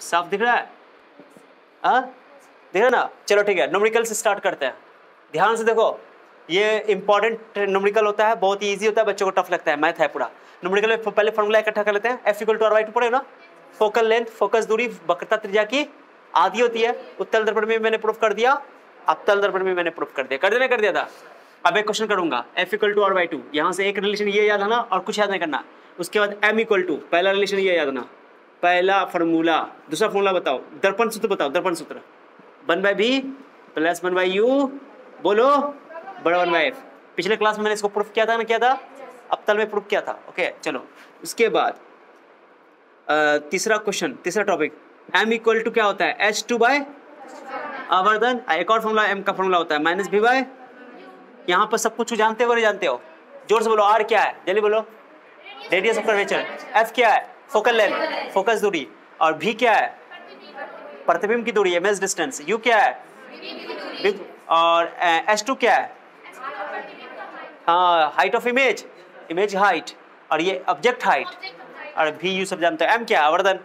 साफ दिख रहा है? हाँ दिख रहा है ना? चलो ठीक है, न्यूमेरिकल से स्टार्ट करते हैं। ध्यान से देखो, ये इंपॉर्टेंट न्यूमेरिकल होता है, बहुत ही ईजी होता है, बच्चों को टफ लगता है, मैथ है पूरा। न्यूमेरिकल में पहले फॉर्मूला इकट्ठा कर लेते हैं। F = R/2 पढ़े ना? फोकल लेंथ, फोकस दूरी वक्रता त्रिज्या की आधी होती है। उत्तल दर्पण में मैंने प्रूफ कर दिया, अवतल दर्पण में मैंने प्रूफ कर दिया। कर दिया था। अब एक क्वेश्चन करूंगा, F = R/2। यहाँ से एक रिलेशन ये याद आना और कुछ याद नहीं करना। उसके बाद M = पहला रिलेशन ये याद आना, पहला फॉर्मूला। दूसरा फॉर्मूला बताओ, दर्पण सूत्र बताओ। दर्पण सूत्र 1/b + 1/u, बोलो, बड़ा 1/f। पिछले क्लास में मैंने इसको प्रूफ किया था ना? किया था, अवतल में प्रूफ किया था। ओके चलो, उसके बाद तीसरा क्वेश्चन, तीसरा टॉपिक, M = क्या होता है? H2/, आवर्धन। एक और फॉर्मूला M का फॉर्मूला होता है -b/। यहाँ पर सब कुछ जानते हो नहीं जानते हो? जोर से बोलो। R क्या है? जल्दी बोलो। Radius of curvature. F क्या है? फोकल लेंथ, फोकस दूरी। और V क्या है? प्रतिबिंब की दूरी, इमेज डिस्टेंस। U क्या है? और H2 क्या है? हाँ, height of image, image height. और ये ऑब्जेक्ट हाइट। और VU सब जानते हैं। M क्या है? आवर्धन।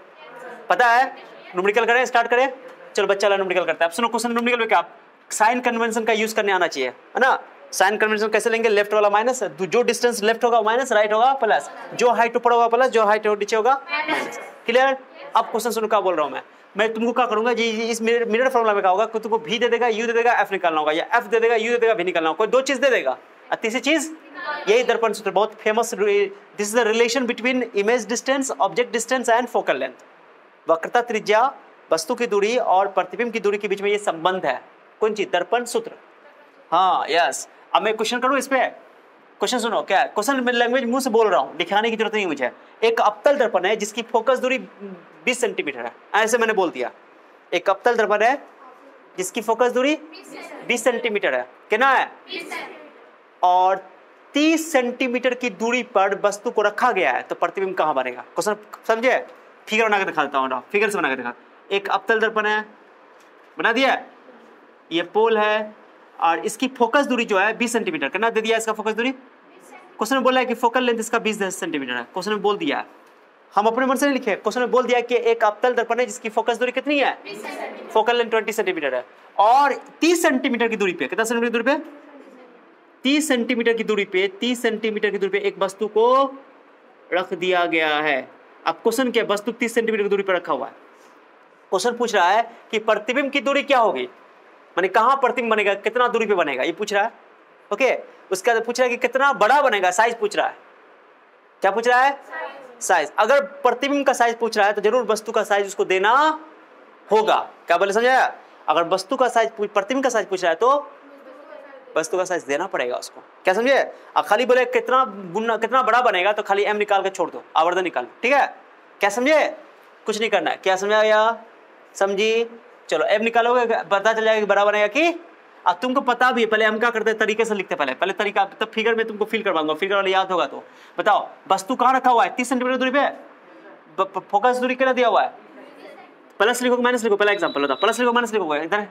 पता है? न्यूमेरिकल करें, स्टार्ट करें। चलो बच्चा वाला न्यूमेरिकल करता है। अब सुनो क्वेश्चन न्यूमेरिकल में क्या, साइन कन्वेंशन का यूज करने आना चाहिए, है ना? साइन कन्वेंशन कैसे लेंगे? लेफ्ट वाला माइनस, जो डिस्टेंस लेफ्ट होगा माइनस, राइट होगा प्लस, जो हाइट ऊपर होगा प्लस, जो हाइट नीचे होगा माइनस। क्लियर? अब क्वेश्चन सुनो क्या बोल रहा हूँ मैं तुमको क्या करूंगा जी, इस मिरर फॉर्मूला में क्या होगा, तुमको V दे देगा, U दे देगा, F निकालना होगा, या F दे देगा, U दे देगा, V निकालना होगा। कोई दो चीज दे देगा और तीसरी चीज यही दर्पण सूत्र, बहुत famous. This is the relation between image distance, object distance and focal length. वक्रता त्रिज्या, वस्तु की दूरी और प्रतिबिंब की दूरी के बीच में ये संबंध है। कौन चीज? दर्पण सूत्र। हाँ यस। अब मैं क्वेश्चन करूं इस पे? क्वेश्चन सुनो, क्या है क्वेश्चन? मैं लैंग्वेज मुंह से बोल रहा हूं, दिखाने की जरूरत नहीं मुझे। एक अवतल दर्पण है जिसकी फोकस दूरी 20 सेंटीमीटर है, ऐसे मैंने बोल दिया। एक अवतल दर्पण है जिसकी फोकस दूरी 20 सेंटीमीटर है। कितना है? और 30 सेंटीमीटर की दूरी पर वस्तु को रखा गया है, तो प्रतिबिंब कहां बनेगा? क्वेश्चन समझे? फिगर बना के दिखा देता हूं, फिगर से बना के दिखा। एक अवतल दर्पण है, बना दिया, ये पोल है, और इसकी फोकस दूरी जो है 20 सेंटीमीटर। कितना दे दिया इसका फोकस दूरी? क्वेश्चन में बोला है कि फोकल लेंथ इसका 20 सेंटीमीटर है। क्वेश्चन में बोल दिया है, हम अपने मन से नहीं लिखे। क्वेश्चन में बोल दिया कि एक अवतल दर्पण है जिसकी फोकस दूरी कितनी है? फोकल लेंथ 20 सेंटीमीटर है, और 30 सेंटीमीटर की दूरी पे, कितना सेंटीमीटर दूरी पे? 30 सेंटीमीटर की दूरी पे, 30 सेंटीमीटर की दूरी पे एक वस्तु को रख दिया गया है। अब क्वेश्चन क्या? वस्तु 30 सेंटीमीटर की दूरी पर रखा हुआ है। क्वेश्चन पूछ रहा है कि प्रतिबिंब की दूरी क्या होगी, माने कहां प्रतिबिंब बनेगा, कितना दूरी पे बनेगा, ये पूछ रहा है। ओके, उसके बाद पूछ रहा है कि कितना बड़ा बनेगा, साइज पूछ रहा है। क्या पूछ रहा है? साइज। अगर प्रतिबिंब का साइज पूछ रहा है तो जरूर वस्तु का साइज उसको देना होगा। क्या बोले, समझाया? अगर वस्तु का साइज, प्रतिबिंब का साइज पूछ रहा है तो वस्तु का साइज देना पड़ेगा उसको। क्या समझे? खाली बोले कितना बड़ा बनेगा तो खाली M निकाल के छोड़ दो, आवर्धन निकाल, ठीक है? क्या समझे? कुछ नहीं करना है। क्या समझाया? समझी? चलो M निकालोगे, पता चल जाएगा कि बड़ा बनेगा कि। अब तुमको पता भी है, पहले हम क्या करते हैं, तरीके से लिखते, पहले तरीका, तब फिगर में तुमको फील करवाऊंगा, फिगर वाला याद होगा तो। बताओ, वस्तु कहाँ रखा हुआ है? 30 सेंटीमीटर दूरी पे। फोकस दूरी कितना दिया हुआ है? प्लस लिखोगे माइनस लिखो? पहला एग्जांपल बताओ, प्लस लिखो माइनस लिखोगे? इधर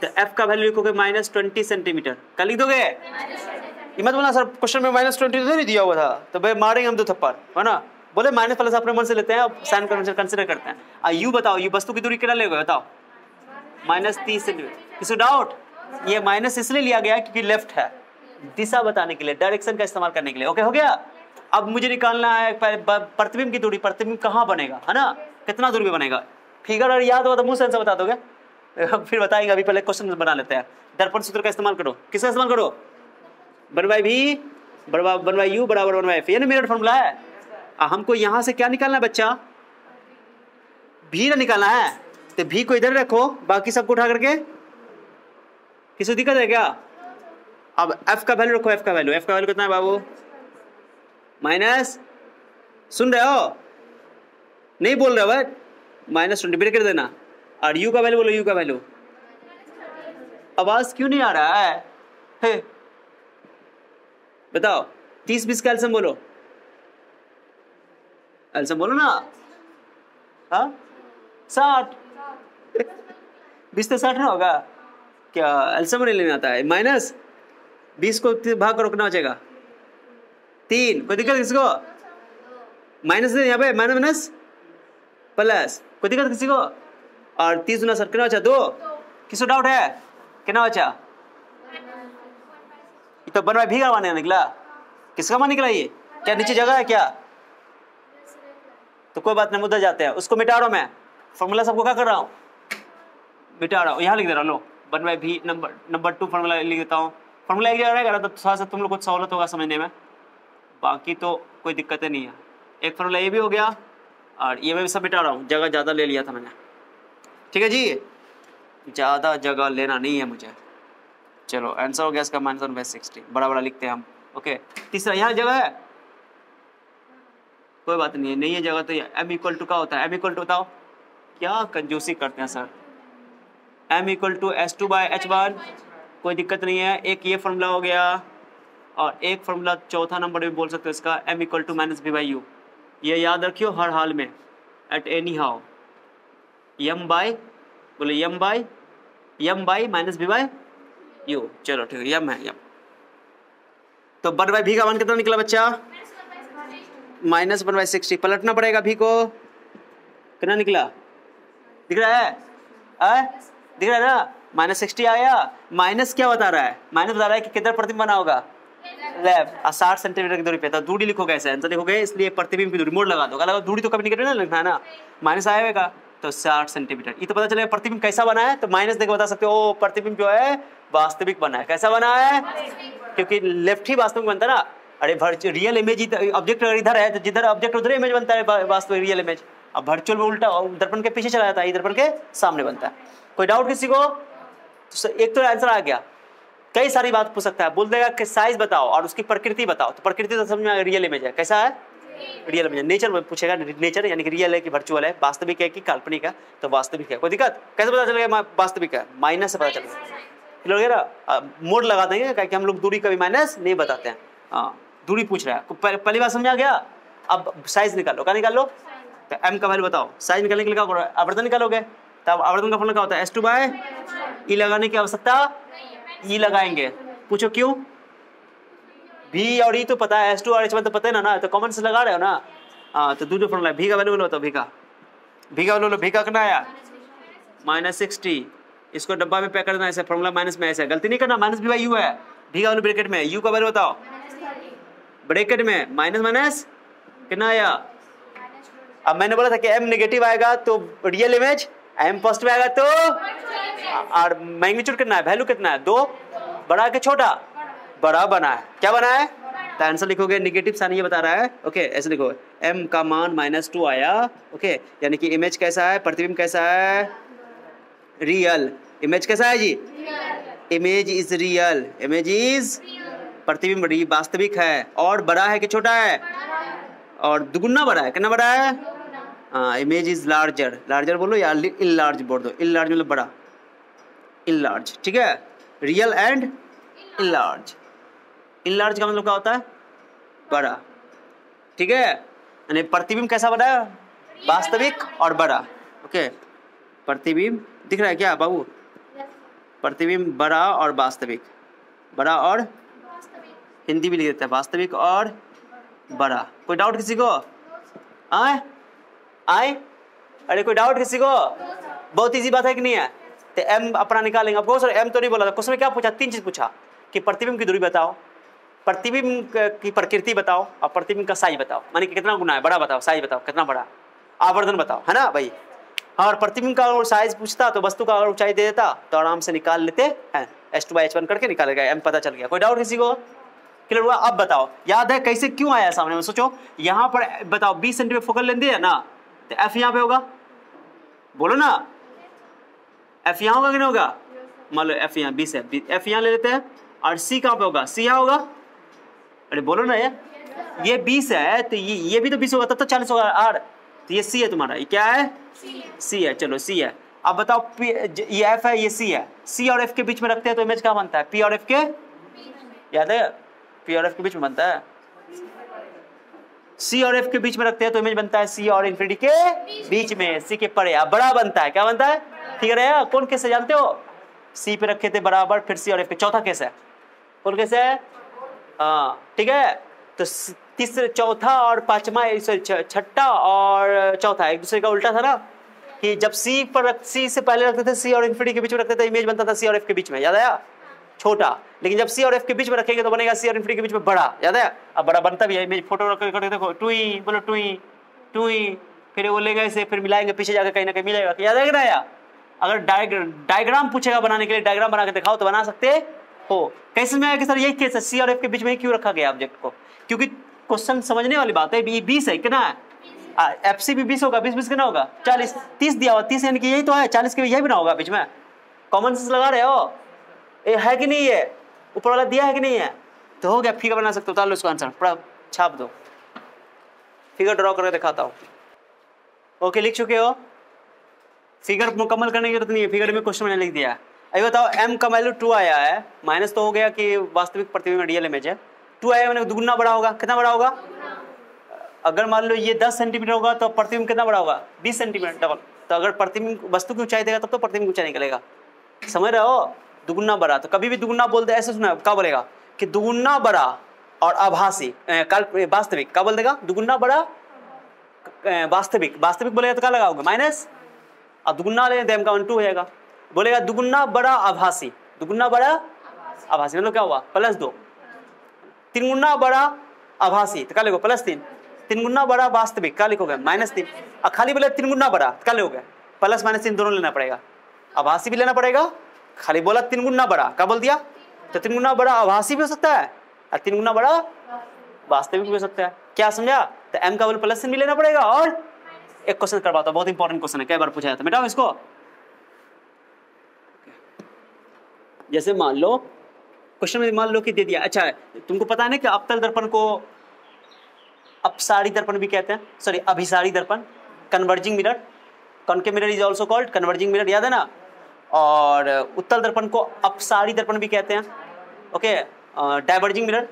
तो F का वैल्यू लिखोगे -20 सेंटीमीटर। क्या लिख दोगे? ये मत बोलना सर क्वेश्चन में -20 नहीं दिया हुआ था, तो भाई मारेंगे हम 2 थप्पड़, है ना? बोले माइनस प्लस अपने मन से लेते हैं, साइन कन्वेंशन कंसीडर करते हैं। यू बताओ, ये वस्तु की दूरी कितना लेगा बताओ? -30 सेंटीमीटर। किसी डाउट? ये माइनस इसलिए लिया गया क्योंकि लेफ्ट है, दिशा बताने के लिए, डायरेक्शन का इस्तेमाल करने के लिए। ओके, हो गया? अब मुझे निकालना है प्रतिबिंब की दूरी। प्रतिबिंब कहाँ बनेगा, है ना? कितना दूरी पे बनेगा? फिगर और याद होगा तो मुंह से आंसर बता दोगे, फिर बताएंगे। अभी पहले क्वेश्चन बना लेते हैं। दर्पण सूत्र का इस्तेमाल करो। किसका इस्तेमाल करो? 1/v = 1/u = 1/f। ये ना मिरर फॉर्मूला है। हमको यहाँ से क्या निकालना है बच्चा? भी ना निकालना है, तो भी को इधर रखो, बाकी सबको उठा करके। किसी दिक्कत है क्या? अब F का वैल्यू रखो। F का वैल्यू कितना है बाबू? माइनस, सुन रहे हो? नहीं बोल रहे हो? -20 ब्रेक कर देना। और U का वैल्यू बोलो, U का वैल्यू। आवाज क्यों नहीं आ रहा है? बताओ, 30-20 का एलसीएम बोलो, एलसीएम बोलो ना। हाँ 60 20 तो 60 ना होगा क्या? एलसीएम नहीं लेना आता है। -20 को भाग करो, कितना बचेगा? 3। कोई दिक्कत किसको? माइनस यहाँ पे, माइनस प्लस, कोई दिक्कत किसी को? और 30 गुना सर कितना बचा? 2। किसको डाउट है? कितना बचा? ये तो 1/v का मान निकला। किसका मान निकला ये? क्या नीचे जगह है क्या? तो कोई बात नहीं, मुद्दा जाते हैं, उसको मिटा रहा हूं मैं। फॉर्मूला सबको क्या कर रहा हूँ? मिटा रहा हूँ। यहाँ लिख दे रहा हूँ, 1/v नंबर 2 फॉर्मूला लिख देता हूँ। फॉर्मूला एक जगह रहेगा तो थोड़ा सा तुम लोग को सहूलत होगा समझने में, बाकी तो कोई दिक्कत नहीं है। एक फॉर्मूला ये भी हो गया और ये मैं भी सब मिटा रहा हूँ, जगह ज़्यादा ले लिया था मैंने। ठीक है जी, ज़्यादा जगह लेना नहीं है मुझे। चलो आंसर हो गया इसका -1/60, बड़ा बड़ा लिखते हैं हम। ओके, तीसरा यहाँ जगह है, कोई बात नहीं है, नहीं है जगह तो m इक्वल टू क्या होता है? m इक्वल टू बताओ, क्या कंजूसी करते हैं sir. m equal to S2/H1, कोई दिक्कत नहीं है। एक ये फॉर्मूला हो गया और एक फॉर्मूला चौथा नंबर भी बोल सकते हो इसका, m इक्वल टू -v/u। ये याद रखियो हर हाल में, at any how, m by -v/u। चलो ठीक है, m है m। तो 1/v का मान कितना निकला बच्चा? -1/60। पलटना पड़ेगा v को, कितना निकला? दिख रहा है? दिख रहा है ना? -60 आया। माइनस क्या बता रहा है? माइनस बता रहा है कि कितना प्रतिबिंब बना होगा? लेफ्ट। 60 सेंटीमीटर की दूरी पे। तो दूरी लिखोगे ऐसे, आंसर लिखोगे, इसलिए प्रतिबिंब की दूरी मोड़ लगा दो। अलग दूरी तो कभी निकल ना लिखना है ना, माइनस आएगा तो 60 सेंटीमीटर। ये तो पता चलेगा प्रतिबिंब कैसा बना है, तो माइनस देख बता सकते हो प्रतिबिंब जो है वास्तविक बना है। कैसा बना है? क्योंकि लेफ्ट ही वास्तविक बनता है ना। अरे रियल इमेज, ऑब्जेक्ट अगर इधर है तो जिधर ऑब्जेक्ट उधर इमेज बनता है वास्तविक रियल इमेज। अब वर्चुअल में उल्टा, दर्पण के पीछे चला जाता है, दर्पण के सामने बनता है। कोई डाउट किसी को? तो एक तो आंसर आ गया। कई सारी बात पूछ सकता है, बोल देगा कि साइज बताओ और उसकी प्रकृति बताओ, तो प्रकृति तो समझ में आएगा, रियल इमेज है। कैसा है? Real image. नेचर पूछेगा, नेचर यानी कि रियल है कि वर्चुअल है, वास्तविक है कि काल्पनिक है, तो वास्तविक है। कोई दिक्कत? कैसे पता चलेगा वास्तविक है? माइनस से पता चलेगा। मोड लगा देंगे, क्योंकि हम लोग दूरी कभी माइनस नहीं बताते हैं। हाँ, दूरी पूछ रहा है, पहली बात समझा गया। अब साइज निकालो, क्या निकाल लो? तो m का वैल्यू बताओ। साइज निकालने के लिए क्या करो? आवर्धन निकालोगे, तब आवर्धन का फॉर्मूला क्या होता है? S2/E लगाने की आवश्यकता, E लगाएंगे। पूछो क्यों? V और E तो पता है, S2 और H1 तो पता है ना, तो कॉमन से लगा रहे हो ना। हाँ, तो दूसरा फॉर्मूला V का वैल्यू बताओ। V का वैल्यू, V का कितना आया? -60। इसको डब्बा में पैक करना, ऐसे फॉर्मूला माइनस में, ऐसे गलती नहीं करना, -v/u है। V का वैल्यू ब्रैकेट में, U का वैल्यू बताओ ब्रैकेट में, माइनस कितना आया? अब मैंने बोला था कि m नेगेटिव आएगा तो रियल इमेज, m पॉजिटिव आएगा तो, और मैग्नीट्यूड कितना है? वैल्यू कितना है? 2। बड़ा कि छोटा? बड़ा बना है। क्या बना है? तो आंसर लिखोगे, निगेटिव साइन ये बता रहा है। ओके, ऐसे लिखो, m का मान -2 आया। ओके, यानी कि इमेज कैसा है? प्रतिबिंब कैसा है? रियल। इमेज कैसा है जी? Image is real. Image is, प्रतिबिंब वास्तविक है। और बड़ा है कि छोटा है? और दुगुना बड़ा है। कितना बड़ा है? हाँ, इमेज इज लार्जर। लार्जर बोलो या इनलार्ज बोल दो। इनलार्ज मतलब बड़ा, इनलार्ज। ठीक है, रियल एंड इनलार्ज। इनलार्ज का मतलब क्या होता है? बड़ा। ठीक है, यानी प्रतिबिंब कैसा बना है? वास्तविक और बड़ा। ओके, प्रतिबिंब दिख रहा है क्या बाबू? प्रतिबिंब बड़ा और वास्तविक, बड़ा और हिंदी भी लिख देते हैं, वास्तविक और बड़ा। कोई डाउट किसी को? आए? अरे कोई डाउट किसी को? बहुत इजी बात है कि नहीं है? तो m अपना निकालेंगे। अब सर m तो नहीं बोला था क्वेश्चन में, क्या पूछा? 3 चीज पूछा कि प्रतिबिंब की दूरी बताओ, प्रतिबिंब की प्रकृति बताओ, और प्रतिबिंब का साइज बताओ। माने कि कितना गुना है, बड़ा बताओ, साइज बताओ कितना बड़ा, आवर्धन बताओ, है ना भाई? हाँ, और प्रतिबिंब का अगर साइज पूछता तो वस्तु का अगर ऊंचाई दे देता तो आराम से निकाल लेते हैं। S2/H1 करके निकालेगा, m पता चल गया। कोई डाउट किसी को? क्लियर हुआ? अब बताओ, याद है कैसे क्यों आया सामने में? सोचो, यहाँ पर बताओ 20 सेंटीमीटर फोकल लेंथ है ना, तो F यहाँ पे होगा, बोलो ना। F यहाँ होगा कि नहीं होगा? मान लो F यहाँ 20 है, F यहाँ ले लेते हैं, और C कहाँ पे होगा? C यहाँ होगा। अरे बोलो ना, ये 20 है तो ये भी तो 20 होगा, तब तो 40 होगा R। तो ये C है तुम्हारा, ये क्या है? C है। चलो C है। अब बताओ ये F है, ये C है, C और F के बीच में रखते हैं तो इमेज क्या बनता है? P और F के, याद है? P और F के बीच में बनता है। C और F के बीच में रखते हैं तो इमेज बनता है C और इन्फिनिटी के बीच में, C के परे। अब बड़ा बनता है, क्या बनता है? ठीक है, कौन केस है जानते हो? C पे रखे थे बराबर, फिर C और F के। चौथा केस है, कौन केस है? हाँ, ठीक है। तो तीसरा, चौथा और पांचवा, छठा और चौथा एक दूसरे का उल्टा था ना, कि जब C से पहले रखते थे, C और इन्फिनिटी के बीच में रखते थे, इमेज बनता था C और F के बीच में, याद आया, छोटा। लेकिन जब C और F के बीच में रखेंगे तो बनेगा C और इन्फिनिटी के बीच में बड़ा, याद है। अब बड़ा बनता भी है, इमेज फोटो रख के देखो, टुई बोलो, टुई, फिर वो लेगा इसे, फिर मिलाएंगे, पीछे जाकर कहीं ना कहीं मिलेगा, याद है ना यार। अगर डायग्राम पूछेगा बनाने के लिए, डायग्राम बना के दिखाओ तो बना सकते हो। कैसे में आया कि सर यही केस है, C और F के बीच में क्यों रखा गया ऑब्जेक्ट को, क्योंकि क्वेश्चन समझने वाली बात है। 20 है, कितना है, FC भी 20 होगा, 20 कितना होगा, 40, 30 दिया हुआ, 30 यानी कि यही तो है, 40 के भी यही बना होगा बीच में। कॉमन सेंस लगा रहे हो, ये है कि नहीं है, ऊपर वाला दिया है कि नहीं है, तो हो गया, फिगर बना सकते हो। उतार लो इसको आंसर, पूरा छाप दो, फिगर ड्रॉ करके दिखाता हूँ। ओके, लिख चुके हो, फिगर मुकम्मल करने की जरूरत नहीं है, फिगर में क्वेश्चन मैंने लिख दिया है। अभी बताओ, m का वैल्यू 2 आया है, माइनस तो हो गया कि वास्तविक प्रतिबिंब में रियल इमेज है, 2 आया मैंने, दुगुना बड़ा होगा, कितना बड़ा होगा, अगर मान लो ये 10 सेंटीमीटर होगा तो प्रतिबिंब कितना बड़ा होगा, 20 सेंटीमीटर डबल। तो अगर प्रतिबिंब वस्तु की ऊंचाई देगा तब तो प्रतिबिंब ऊंचाई निकलेगा, समझ रहे हो, दुगुना बड़ा। तो कभी भी दुगुना बोलते ऐसे सुना, क्या बोलेगा कि दुगुना बड़ा और आभासी वास्तविक, क्या बोल देगा, दुगुना बड़ा वास्तविक बोलेगा तो क्या लगाओगे, माइनस, अब दुगुना ले तो m का 1 2 हो जाएगा। बोलेगा दुगुना बड़ा आभासी, दुगुना बड़ा आभासी मतलब क्या हुआ, +2, 3 गुना बड़ा आभासी तो क्या लिखोगे, +3, 3 गुना बड़ा वास्तविक क्या लिखोगे, -3। और खाली बोले 3 गुना बड़ा क्या लिखोगे, +-3 दोनों लेना पड़ेगा, आभासी भी लेना पड़ेगा, खाली बोला 3 गुना बड़ा क्या बोल दिया, तो 3 गुना बड़ा आभासी भी हो सकता है और 3 गुना बड़ा वास्तविक भी हो सकता है। क्या समझा, तो m का वैल्यू +3 भी लेना पड़ेगा। और एक क्वेश्चन करवाता हूं, बहुत इंपॉर्टेंट क्वेश्चन है, कई बार पूछा जाता है, मिटाओ इसको। जैसे मान लो क्वेश्चन में मान लो कि दे दिया, अच्छा है तुमको पता है ना कि अवतल दर्पण को अपसारी दर्पण भी कहते हैं, सॉरी अभिसारी दर्पण, converging mirror, concave mirror is also called converging mirror, याद है ना। और उत्तल दर्पण को अपसारी दर्पण भी कहते हैं, okay. Diverging mirror,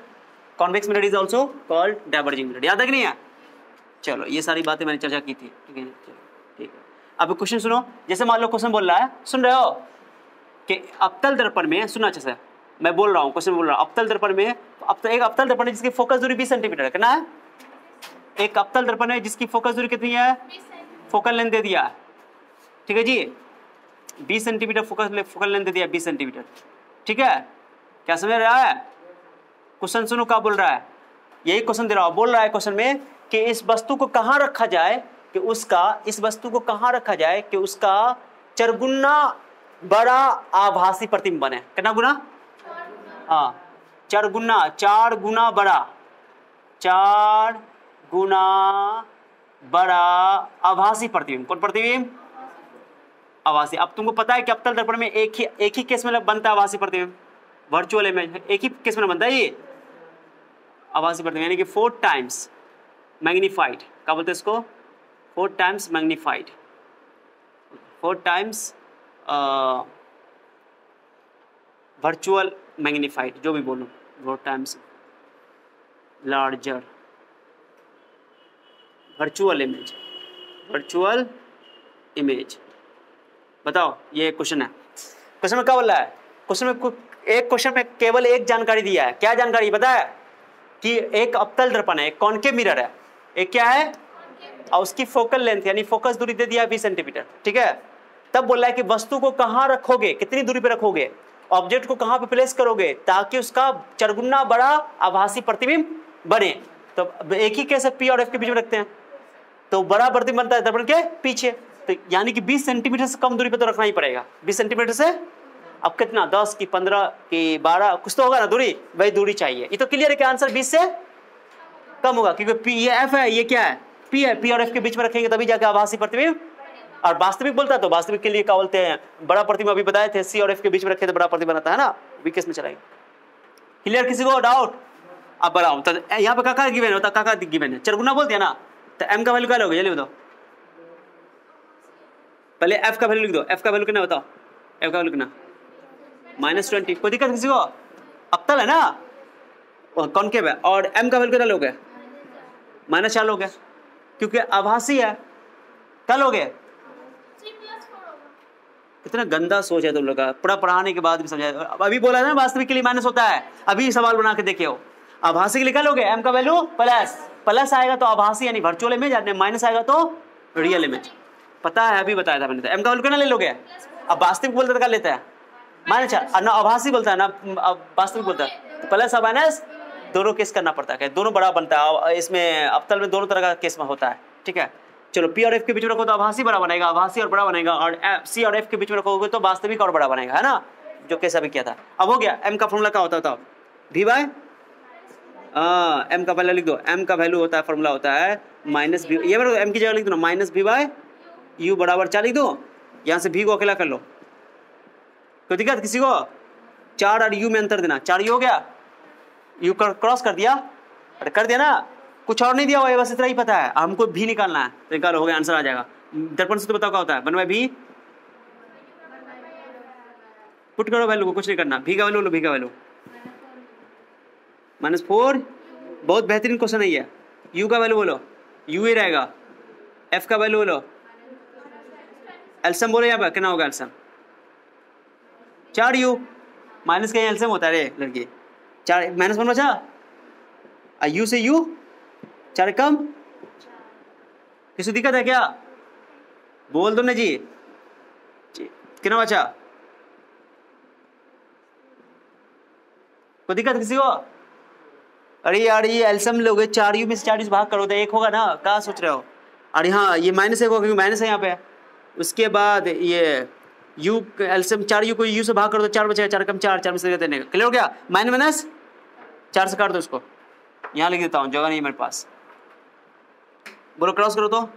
convex mirror is also called diverging mirror, याद है कि नहीं है। चलो ये सारी बातें मैंने चर्चा की थी, ठीक है, चलो ठीक है। अब क्वेश्चन सुनो, जैसे मान लो क्वेश्चन बोल रहा है, सुन रहे हो कि अवतल दर्पण में, सुनना अच्छे से, मैं बोल रहा हूँ, क्वेश्चन बोल रहा हूँ, अवतल दर्पण में, एक अवतल दर्पण है जिसकी फोकस दूरी 20 सेंटीमीटर है, कितना है, एक अवतल दर्पण है जिसकी फोकस दूरी कितनी है, फोकल लेंथ दे दिया, ठीक है जी, 20 सेंटीमीटर फोकल लेंथ दे दिया, 20 सेंटीमीटर, ठीक है। क्या समझ रहा है, क्वेश्चन सुनो क्या बोल रहा है, यही क्वेश्चन दे रहा हूँ, बोल रहा है क्वेश्चन में कि इस वस्तु को कहाँ रखा जाए कि उसका, इस वस्तु को कहाँ रखा जाए कि उसका 4 गुना बड़ा आभासी प्रतिबिंब बने, कितना गुना, हाँ 4 गुना बड़ा, 4 गुना बड़ा आभासी प्रतिबिंब, कौन प्रतिबिंब, आभासी। अब तुमको पता है कि अवतल दर्पण में एक ही केस में बनता है आभासी प्रतिबिंब, वर्चुअल इमेज एक ही केस में बनता है ये आभासी प्रतिबिंब, यानी कि 4 टाइम्स मैग्नीफाइड, क्या बोलते हैं इसको, 4 times magnified, 4 times virtual magnified, जो भी बोलूं, 4 टाइम्स लार्जर वर्चुअल इमेज। बताओ ये क्वेश्चन है, क्वेश्चन में क्या बोल रहा है, क्वेश्चन में एक क्वेश्चन में केवल एक जानकारी दिया है, क्या जानकारी पता है कि एक अवतल दर्पण है, एक कॉन्केव मिरर है, एक क्या है, और उसकी फोकल लेंथ यानी फोकस दूरी दे दिया 20 सेंटीमीटर, ठीक है। तब बोल रहा है कि वस्तु को कहाँ रखोगे, कितनी दूरी पे रखोगे, ऑब्जेक्ट को कहाँ पे प्लेस करोगे ताकि उसका 4 गुना बड़ा आभासी प्रतिबिंब बने। तो एक ही केस P और F के बीच में रखते हैं तो बड़ा प्रतिबिंब बनता है दर्पण के पीछे, तो यानी कि 20 सेंटीमीटर से कम दूरी पे तो रखना ही पड़ेगा, 20 सेंटीमीटर से अब कितना, 10 की 15 की 12 कुछ तो होगा ना दूरी, वही दूरी चाहिए। ये तो क्लियर है कि आंसर 20 से कम होगा, क्योंकि P ये F है, ये क्या है P है, P और F के बीच में रखेंगे तभी जाके आभासी प्रतिबिंब। और वास्तविक बोलता है तो वास्तविक के लिए क्या बोलते हैं, बड़ा प्रतिबिंब, अभी बताए थे C और F के बीच में रखे तो बड़ा प्रतिबिंब बनता है ना, वीकेस में चलाएंगे। क्लियर, किसी को डाउट, अब बढ़ाओ, तो यहाँ पे काका गिवन होता, काका गिवन है, 4 गुना बोल दिया ना, तो M का वैल्यू क्या लोगे, ये लिख दो, पहले F का वैल्यू लिख दो, F का वैल्यू कितना बताओ, F का वैल्यू कितना, -20, कोई दिक्कत किसी को, अवतल है ना, कॉन्केव है, और M का वैल्यू कितना लोगे, -4 लोगे, क्योंकि आभासी है, क्या लोगे, कितना गंदा सोच है तुम लोग का, पढ़ाने के बाद भी समझाया, अभी बोला ना वास्तविक के लिए माइनस होता है, अभी सवाल बना के देखे हो, आभासी के लिए क्या लोगे, M का वैल्यू प्लस आएगा तो आभासी यानी वर्चुअल इमेज, माइनस आएगा तो रियल इमेज, पता है, अभी बताया था मैंने। तो m का वैल्यू कितना ले लोगे? अब वास्तविक बोलते तो क्या लेता है? -4 ना, आभासी बोलता है ना, अब वास्तविक बोलता है तो प्लस और माइनस दोनों केस करना पड़ता है, दोनों बड़ा बनता है। इसमें अवतल में दोनों तरह का केस में होता है, ठीक है। चलो पी और एफ के बीच में रखो तो आभासी बड़ा बनेगा, आभासी और बड़ा बनेगा, और सी और एफ के बीच में रखोगे तो वास्तविक और बड़ा बनेगा, है ना, जो केस अभी किया था। अब हो गया। एम का फॉर्मूला क्या होता है? वी बाय एम का वैल्यू लिख दो। एम का वैल्यू होता है, फॉर्मूला होता है माइनस वी, ये एम की जगह लिख दो ना, माइनस वी बाय यू बराबर 4 लिख दो। यहाँ से वी को अकेला कर लो, कोई दिक्कत किसी को? 4 और यू में अंतर देना, 4 यू हो गया, यू क्रॉस कर दिया, अरे कर दिया ना, कुछ और नहीं दिया हुआ है, बस इतना ही पता है। हमको भी निकालना है, तो निकालो, हो गया, आंसर आ जाएगा। दर्पण से तो बताओ क्या होता है? 1/v पुट करो वैल्यू को, कुछ नहीं करना। भी का वैल्यू लो, भी का वैल्यू -4, बहुत बेहतरीन क्वेश्चन है ये। यू का वैल्यू बोलो, यू ही रहेगा। एफ का वैल्यू बोलो, एल्सियम बोलो, यहाँ पर कितना होगा एल्सियम? 4 यू, माइनस का एल्सियम होता है रे लड़की, 4 -1 बचा, यू से यू 4 कम, किसी दिक्कत है क्या? बोल दो ना जी, कितना बचा? कोई दिक्कत किसी को? अरे यार ये एल्सियम लोगे, 4 यू में से 4 यू भाग करो तो 1 होगा ना, क्या सोच रहे हो? अरे हाँ, ये -1 होगा क्योंकि माइनस है यहाँ पे। उसके बाद ये यू एल्सियम 4 यू को यू से भाग करो तो 4 बचेगा, 4 कम 4, 4 में से देने का, क्लियर हो गया? माइनस 4 से काट दो इसको, यहाँ लिख देता हूँ, जगह नहीं मेरे पास। बोलो क्रॉस करो तो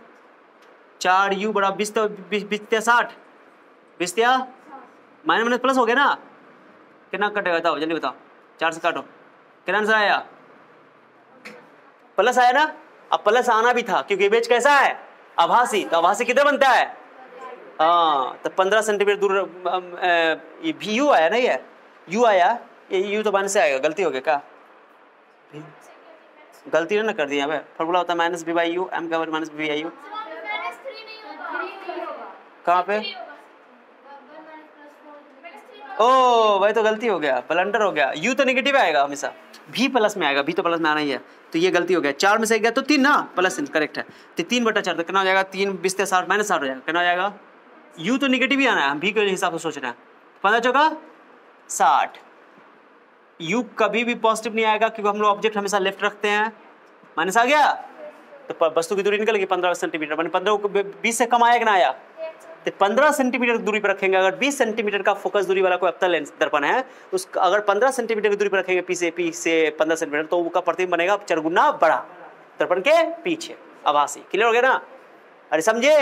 4 यू बड़ा 20 तो 20 60, 20 माइनस प्लस हो गया ना, कितना कटेगा बताओ, जल्दी बताओ। 4 से काटो, कितना आंसर आया? प्लस आया ना। अब प्लस आना भी था क्योंकि इमेज कैसा है? आभासी, तो आभासी कितना बनता है? हाँ, तो 15 सेंटीमीटर दूर ये भी यू आया ना, ये यू आया, ये यू तो माइनस से आएगा, गलती हो गया क्या? गलती ना कर दी यहाँ पे, फॉर्मूला होता है -v/u, m का वैल्यू -v/u। कहाँ पे? ओ भाई, तो गलती हो गया, ब्लंडर हो गया। u तो नेगेटिव आएगा हमेशा, v प्लस में आएगा, v तो प्लस में आना ही है, तो ये गलती हो गया। 4 में से गया तो 3 ना, प्लस करेक्ट है, तो 3/4 तो कितना हो जाएगा? 3 20 60 -60 हो जाएगा, कितना हो जाएगा? u तो नेगेटिव ही आना है, हम v के हिसाब से सोच रहे हैं। 15 चौका 60, u कभी भी पॉजिटिव नहीं आएगा क्योंकि हम लोग ऑब्जेक्ट हमेशा लेफ्ट रखते हैं। माइनस आ गया तो वस्तु की दूरी निकल गई 15 सेंटीमीटर, मैंने 15 को 20 से कम आया कि ना आया? तो 15 सेंटीमीटर दूरी पर रखेंगे। अगर 20 सेंटीमीटर का फोकस दूरी वाला कोई अवतल लेंस दर्पण है, उस अगर 15 सेंटीमीटर की दूरी पर रखेंगे पी से 15 सेंटीमीटर, तो उसका प्रतिबिंब बनेगा 4 गुना बड़ा दर्पण के पीछे, आभासी। क्लियर हो गया ना? अरे समझे,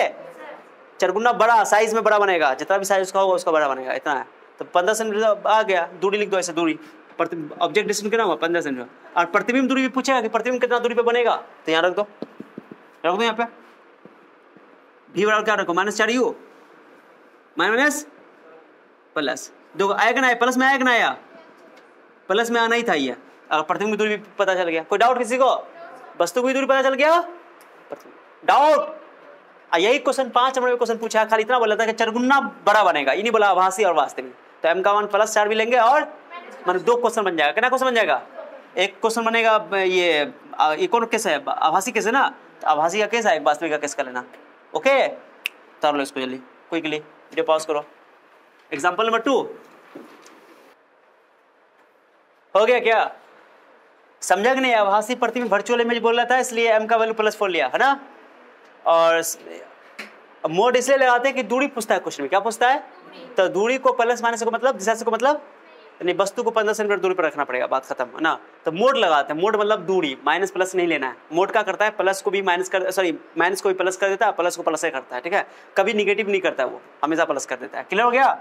4 गुना बड़ा, साइज में बड़ा बनेगा, जितना भी साइज उसका होगा उसका बड़ा बनेगा, इतना है। तो 15 सेंटीमीटर आ गया, दूरी लिख दो ऐसे, दूरी ऑब्जेक्ट डिस्टेंस कितना हुआ? 15 सेंटीमीटर। और प्रतिबिंब दूरी भी पूछेगा कि प्रतिबिंब कितना दूरी पे बनेगा, तो यहाँ रख दो, यहाँ पे भी बराबर क्या रखो? -4 यू माइनस प्लस, दो आया कि ना आया? प्लस में आया कि ना आया? प्लस में आना ही था ये। अगर प्रतिबिंब की दूरी भी पता चल गया, कोई डाउट किसी को? वस्तु की दूरी पता चल गया, डाउट? यही क्वेश्चन 5 नंबर में क्वेश्चन पूछा है, खाली इतना बोला था कि 4 गुना बड़ा बनेगा, ये नहीं बोला आभासी और वास्तविक। तो m का मान +4 भी लेंगे और मतलब 2 क्वेश्चन बन जाएगा। कितना क्वेश्चन बन जाएगा? एक क्वेश्चन बनेगा, ये कौन केस है? आभासी केस है ना, तो आभासी का केस है, एक वास्तविक का केस कर लेना। ओके, उतार लो इसको जल्दी, क्विकली वीडियो पॉज करो। एग्जांपल नंबर 2 हो गया क्या? समझा कि नहीं? आभासी प्रतिबिंब वर्चुअल इमेज बोल रहा था, इसलिए m का वैल्यू +4 लिया है ना। और मोड इसलिए लगाते हैं कि दूरी पूछता है क्वेश्चन में। क्या पूछता है? तो दूरी को प्लस माइनस को मतलब, दिशा से को मतलब, यानी वस्तु को 15 सेंटीमीटर दूरी पर रखना पड़ेगा, बात खत्म है ना। तो मोड लगाते हैं, मोड मतलब दूरी, माइनस प्लस नहीं लेना है। मोड क्या करता है? प्लस को भी माइनस कर, सॉरी माइनस को भी प्लस कर देता है, प्लस को प्लस से करता है, ठीक है। कभी निगेटिव नहीं करता है, वो हमेशा प्लस कर देता है। क्लियर हो गया?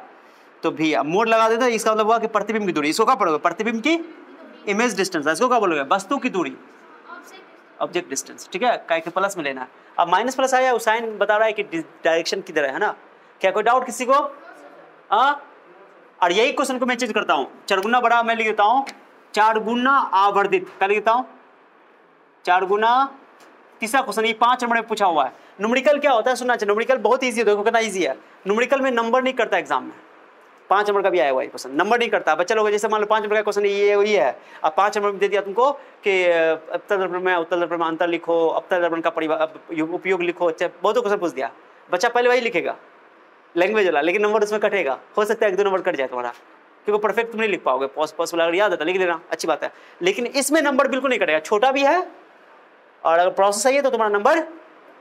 तो भी मोड लगा देता है, इसका मतलब हुआ कि प्रतिबिंब की दूरी। इसको क्या पढ़ोगे? प्रतिबिंब की इमेज डिस्टेंस। इसको क्या बोलोगे? वस्तु की दूरी, ऑब्जेक्ट डिस्टेंस, ठीक है। काय के प्लस में लेना है। अब माइनस प्लस आया, उस साइन बता रहा है कि डायरेक्शन किधर है ना। क्या कोई डाउट किसी को? और यही क्वेश्चन को मैं चेंज करता हूँ, 4 गुना बड़ा मैं लिख देता हूँ 4 गुना आवर्धित। क्या लिख देता हूँ? 4 गुना, तीसरा क्वेश्चन, ये 5 नंबर में पूछा हुआ है। न्यूमेरिकल क्या होता है सुनना चाहिए। न्यूमेरिकल बहुत ईजी है, देखो कितना ईजी है। न्यूमेरिकल में नंबर नहीं करता एग्जाम में। 5 नंबर का भी आया हुआ है क्वेश्चन, नंबर नहीं करता। बच्चा लोग जैसे मान लो 5 नंबर का क्वेश्चन ये है, अब 5 नंबर में दे दिया तुमको कि अवतल दर्पण में उत्तल दर्पण में अंतर लिखो, अवतल दर्पण का उपयोग लिखो, बहुत क्वेश्चन पूछ दिया। बच्चा पहले वही लिखेगा लैंग्वेज वाला, लेकिन नंबर उसमें कटेगा, हो सकता है 1-2 नंबर कट जाए तुम्हारा, क्योंकि परफेक्ट तुम नहीं लिख पाओगे। पॉसिबल अगर याद आता लिख लेना, अच्छी बात है। लेकिन इसमें नंबर बिल्कुल नहीं कटेगा, छोटा भी है और अगर प्रोसेस सही है तो तुम्हारा नंबर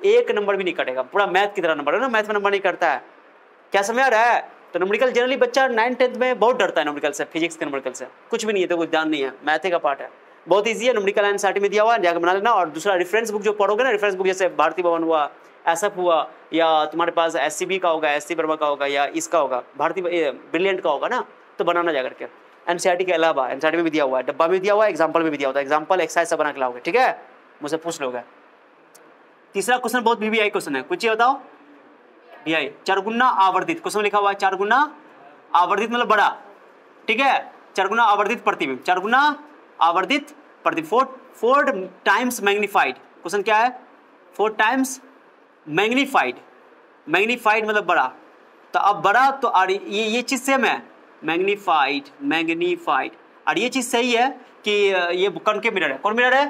1 नंबर भी नहीं कटेगा, पूरा मैथ की तरह नंबर है ना, मैथ में नंबर नहीं कटता है। क्या समझ आ रहा है? तो न्यूमेरिकल जनरली बच्चा 9th-10th में बहुत डरता है न्यूमेरिकल से, फिजिक्स के न्यूमेरिकल से। कुछ भी नहीं है, तो कुछ ध्यान नहीं है, मैथ का पार्ट है, बहुत ईजी है। न्यूमेरिकल एनसीईआरटी में दिया हुआ है, जाकर बना लेना। और दूसरा रेफरेंस बुक जो पढ़ोगे ना, रेफरेंस बुक जैसे भारती भवन हुआ, एसएफ हुआ, या तुम्हारे पास एससीबी का होगा, एससी वर्मा का होगा, या इसका होगा भारती ब्रिलियंट का होगा ना, तो बनाना जा करके। एनसीईआरटी के अलावा एनसीईआरटी में भी दिया हुआ है, डब्बा में दिया हुआ है, एग्जाम्पल में भी दिया हुआ है, एग्जाम्पल एक्सरसाइज सब बना के लाओगे, ठीक है, मुझसे पूछ लोगे। तीसरा क्वेश्चन बहुत वीवीआई क्वेश्चन है, कुछ ये बताओ वीआई, 4 गुना आवर्धित, क्वेश्चन लिखा हुआ है 4 गुना आवर्धित मतलब बड़ा, ठीक है, 4 गुना आवर्धित प्रतिबिंब, 4 गुना आवर्धित प्रतिबिंब, 4 टाइम्स मैग्नीफाइड। क्वेश्चन क्या है? 4 टाइम्स मैग्नीफाइड, मैग्नीफाइड मतलब बड़ा। तो अब बड़ा तो ये चीज सेम है, मैग्नीफाइड, मैग्नीफाइड। और ये चीज सही है कि ये कॉनकेव मिरर है, कौन मिरर है?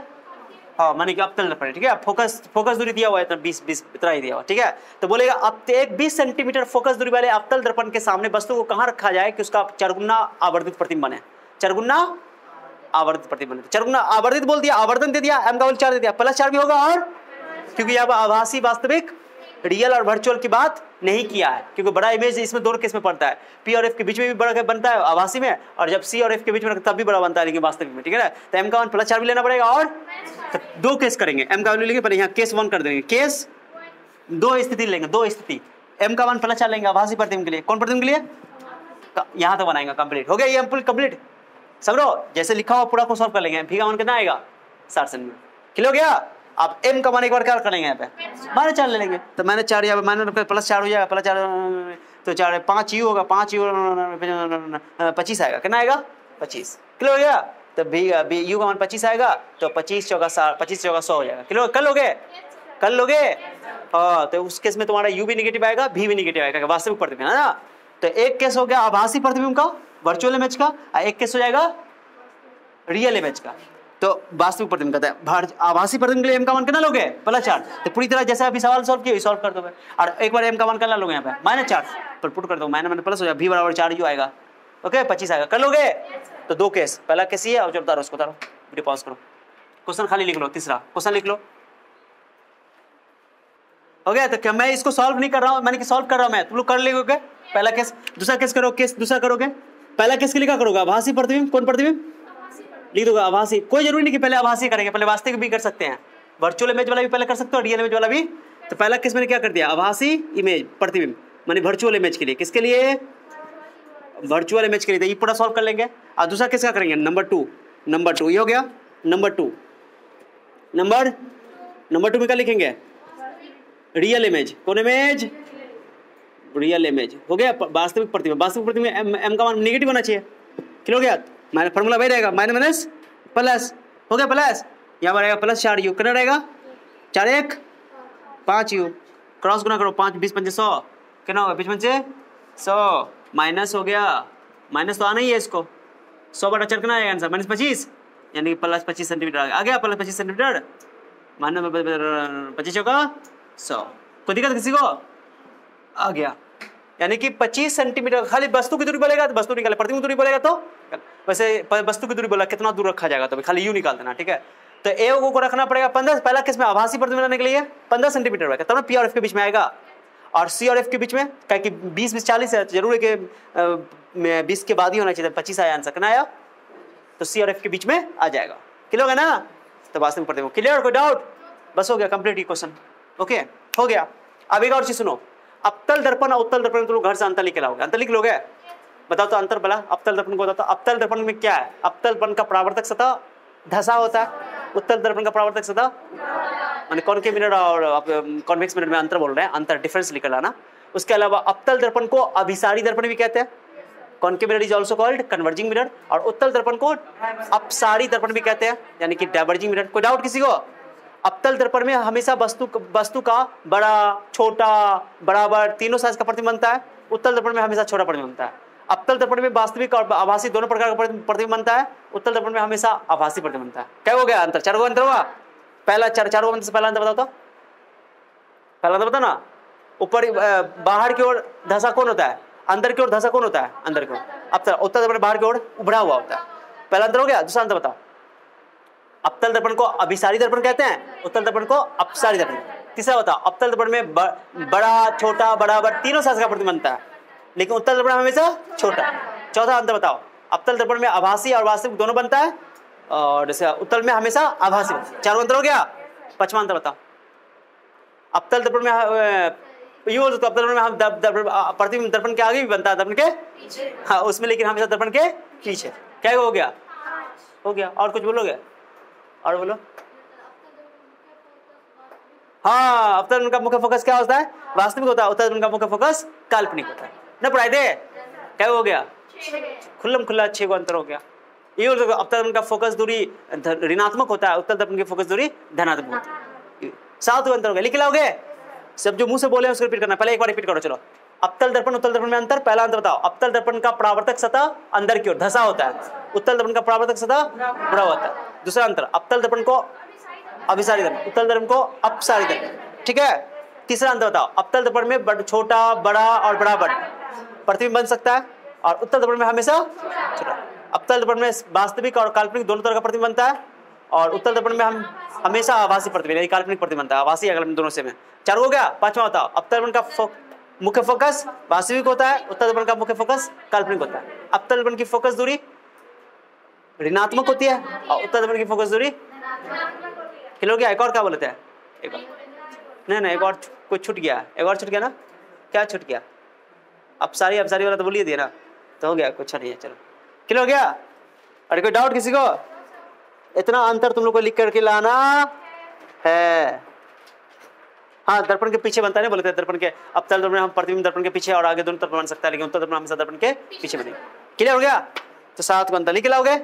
हाँ, माने कि अवतल दर्पण है, ठीक है। फोकस दूरी दिया हुआ है इतना 20 इतना ही दिया हुआ, ठीक है। तो बोलेगा अब एक 20 सेंटीमीटर फोकस दूरी वाले अवतल दर्पण के सामने वस्तु को कहाँ रखा जाए कि उसका 4 गुना आवर्धित प्रतिबिंब बने, 4 गुना आवर्धित प्रतिबिंब बने। 4 गुना आवर्धित बोल दिया, आवर्धन दे दिया, एम का वैल्यू 4 दे दिया, +4 भी होगा। और क्योंकि यहाँ पर आभासी वास्तविक रियल और वर्चुअल की बात नहीं किया है, क्योंकि बड़ा इमेज इसमें दोनों केस में पड़ता है, पी और एफ के बीच में भी बड़ा बनता है आभासी में, और जब सी और एफ के बीच में तब भी बड़ा बनता है, लेकिन वास्तविक में, ठीक है ना। तो एम का मान +4 भी लेना पड़ेगा। और तो 2 केस करेंगे, एम का वैल्यू लेंगे, पर यहाँ केस 1 कर देंगे, केस 2 स्थिति लेंगे, 2 स्थिति, एम का मान +4 लेंगे आभासी प्रतिबिंब के लिए, कौन प्रतिबिंब के लिए? यहाँ तो बनाएंगे, कंप्लीट हो गया ये एम्पुल कंप्लीट, समझो जैसे लिखा हुआ पूरा को सॉल्व कर लेंगे। भीगा मान कितना आएगा? 60 सेंटीमीटर, क्लियर हो गया। अब m का मान एक बार क्या करेंगे, यहाँ पे -4 ले लेंगे, तो -4 यहाँ पे +4 हो जाएगा, +4 तो 4 5 यू होगा, 5 यू 25 आएगा, कितना आएगा? 25, क्लियर हो गया। तो भी यू का मान 25 आएगा, तो 25 चौका 100 हो जाएगा, क्लियर। कल लोगे, कल लोगे, हाँ। तो उस केस में तुम्हारा u भी निगेटिव आएगा, v भी निगेटिव आएगा, वास्तविक प्रतिबिंब है ना। तो एक केस हो गया आभासी प्रतिबिंब का, वर्चुअल इमेज का, एक केस हो जाएगा रियल इमेज का। तो वास्तविक प्रतिबिंब कहते हैं। आभासी प्रतिबिंब के लिए m का मान कितना लोगे? +4। तो पूरी तरह जैसे अभी सवाल सॉल्व किया सॉल्व कर दो। और एक बार m का मान कितना लोगे यहाँ पे? -4 पर पुट कर दो, माइनस प्लस हो जाए, v बराबर 4 u आएगा, ओके 25 आएगा, कर लोगे। तो 2 केस, पहला केस ये है, और जब उतारो उसको उतारो, वीडियो पॉज करो, क्वेश्चन खाली लिख लो, तीसरा क्वेश्चन लिख लो, हो गया। तो क्या मैं इसको सॉल्व नहीं कर रहा हूँ, मैंने कि सॉल्व कर रहा हूँ मैं, तुम लोग कर लेंगे। पहला केस, दूसरा केस करो, केस दूसरा करोगे, पहला केस के लिए क्या करोगे? आभासी प्रतिबिंब, कौन प्रतिबिंब लिख दोगे? आभासी। कोई जरूरी नहीं कि पहले आभासी करेंगे, पहले वास्तविक भी कर सकते हैं, वर्चुअल इमेज वाला भी पहले कर सकते हो, रियल इमेज वाला भी। तो पहला केस मैंने क्या कर दिया? आभासी इमेज प्रतिबिंब माने वर्चुअल इमेज के लिए, किसके लिए? वर्चुअल इमेज के लिए। तो ये पूरा सॉल्व कर लेंगे। और दूसरा केस क्या करेंगे? नंबर 2 ये हो गया। नंबर 2 में क्या लिखेंगे? रियल इमेज, कौन इमेज? रियल इमेज हो गया। वास्तविक प्रतिबिंब, वास्तविक प्रतिबिंब एम का मान नेगेटिव होना चाहिए, क्लियर हो गया। माइनस फॉर्मूला वही रहेगा, माइनस प्लस, हो गया प्लस, यहाँ पर रहेगा +4 u, कितना रहेगा? 4 1 5 u, क्रॉस गुना करो, 5 20 5 100, कितना होगा? 20 5 100, माइनस हो गया, माइनस तो आना ही है इसको, 100/4 कितना आएगा आंसर? -25, यानी कि +25 सेंटीमीटर आ गया, +25 सेंटीमीटर, -25 चौका 100। कोई दिक्कत किसी को? आ गया, यानी कि 25 सेंटीमीटर। खाली वस्तु की दूरी बोलेगा तो वस्तु निकाले, प्रतिबिंब दूरी बोलेगा तो वैसे वस्तु की दूरी बोला कितना दूर रखा जाएगा, तो खाली यू निकाल देना, ठीक है। तो ए को रखना पड़ेगा 15, पहला केस में आभासी प्रतिबिंब बनाने के लिए 15 सेंटीमीटर रहेगा, तब ना पी और एफ के बीच में आएगा। और सी और एफ के बीच में क्या कि 20 20 40 है, जरूर है कि 20 के बाद ही होना चाहिए, 25 आया आंसर, कितना आया? तो सी और एफ के बीच में आ जाएगा, क्लियर होगा ना। तो वास्तविक प्रतिबिंब, क्लियर? कोई डाउट? बस हो गया कंप्लीट ये क्वेश्चन, ओके हो गया। अब एक और चीज सुनो, अवतल दर्पण और उत्तल दर्पण तुम लोग घर से अंतर लिख के लाओगे, अंतर लिख लोगे? बताओ तो अंतर बला, अवतल दर्पण को बताओ। अवतल दर्पण में क्या है? अवतल दर्पण का परावर्तक सतह धसा होता है, उत्तल दर्पण का परावर्तक सतह माने कॉनकेव मिरर और कॉन्वेक्स मिरर में अंतर बोल रहे हैं, अंतर डिफरेंस लिख लाना। उसके अलावा अवतल दर्पण को अभिसारी दर्पण भी कहते हैं, concave mirror is also called converging mirror, और उत्तल दर्पण को अपसारी दर्पण भी कहते हैं, यानी कि डाइवर्जिंग मिरर। कोई डाउट किसी को? अवतल दर्पण में हमेशा वस्तु का बड़ा, छोटा, बराबर तीनों साइज का प्रतिबिंब बनता है, उत्तल दर्पण में हमेशा छोटा प्रतिबिंब बनता है। अवतल दर्पण में वास्तविक और आभासी दोनों प्रकार का प्रतिबिंब बनता है, उत्तल दर्पण में हमेशा आभासी प्रतिबिंब बनता है। क्या हो गया अंतर? 4 गो अंतर हुआ। पहला 4 गो अंतर से पहला अंतर बताओ तो, पहला अंतर बताओ ना। ऊपर बाहर की ओर धसा कौन होता है, अंदर की ओर धसा कौन होता है, अंदर की ओर अवतल। उत्तल दर्पण बाहर की ओर उभरा हुआ होता है। पहला अंतर हो गया। दूसरा अंतर बताओ। अवतल दर्पण को अभिसारी दर्पण कहते हैं, उत्तल दर्पण को अपसारी दर्पण। तीसरा बताओ, अवतल दर्पण में बड़ा, छोटा, बराबर तीनों साइज का प्रतिबिंब बनता है, लेकिन उत्तल दर्पण हमेशा छोटा। चौथा अंतर बताओ, अवतल दर्पण में आभासी और वास्तविक दोनों बनता है, और जैसे उत्तल में हमेशा आभासी बनता है। चारों अंतर हो गया। पांचवा अंतर बताओ। अवतल दर्पण में अवतल दर्पण में हम प्रतिबिंब दर्पण के आगे भी बनता है, दर्पण के पीछे, हाँ उसमें, लेकिन हमेशा दर्पण के पीछे। क्या हो गया? हो गया। और कुछ बोलोगे? और बोलो। हाँ, अवतल दर्पण का मुख्य फोकस क्या होता है? वास्तविक होता है। उत्तल दर्पण का मुख्य फोकस काल्पनिक होता है। ना पढ़ाई दे? क्या हो गया? खुल्लम खुल्ला 6 को अंतर हो गया। ये अवतल दर्पण का फोकस दूरी ऋणात्मक होता है, उत्तल दर्पण की फोकस दूरी धनात्मक होती है। 7 को अंतर हो गया। लिख लाओगे? सब जो मुंह से बोले उसको रिपीट करना। पहले एक बार रिपीट करो। चलो, अवतल दर्पण उत्तल दर्पण में अंतर। पहला अंतर बताओ। अवतल दर्पण का परावर्तक सतह अंदर की ओर धसा होता है, उत्तल दर्पण का परावर्तक सतह बड़ा होता है। दूसरा अंतर, अवतल दर्पण को अभिसारी दर्पण, उत्तल दर्पण को अपसारी दर्पण। ठीक है। तीसरा अंतर बताओ। अवतल दर्पण में छोटा, बड़ा और बराबर प्रतिबिंब बन सकता है, और उत्तल दर्पण में हमेशा छोटा। अवतल दर्पण में वास्तविक और काल्पनिक दोनों तरह का प्रतिबिंब बनता है, और उत्तल दर्पण में हम हमेशा आभासी प्रतिबिंब, काल्पनिक प्रतिबिंब बनता है। आभासी या काल्पनिक दोनों से में। 4 हो गया। पांचवा बताओ। अवतल दर्पण का मुख्य फोकस वास्तविक होता है, उत्तल दर्पण का मुख्य फोकस काल्पनिक होता है। अवतल दर्पण की फोकस दूरी ऋणात्मक होती है, और उत्तल दर्पण की फोकस दूरी हो गया। एक और क्या बोलते हैं? एक और नहीं, एक और कुछ छूट गया। एक और छूट गया ना? क्या छूट गया? अपसारी वाला तो बोलिए दिया ना, तो हो गया। कुछ नहीं है। चलो, क्लियर हो गया? अरे कोई डाउट किसी को? इतना अंतर तुम लोग को लिख करके लाना है। हाँ, दर्पण के पीछे बनता है, नहीं बोलते हैं दर्पण के। अवतल दर्पण हम प्रतिबिंब दर्पण के पीछे और आगे दोनों तरफ बन सकता है, लेकिन उत्तल दर्पण हमेशा दर्पण के पीछे बनेगा। क्लियर हो गया? तो 7 को अंतर लिख लाओगे,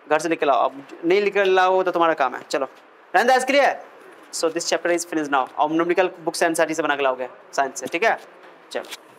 घर से लिख लाओ। अब नहीं लिख लाओ तो तुम्हारा काम है। चलो, clear? So this chapter is finish now. और न्यूमेरिकल बुक्स एनसीईआरटी से बना के लाओगे, साइंस से। ठीक है, चलो।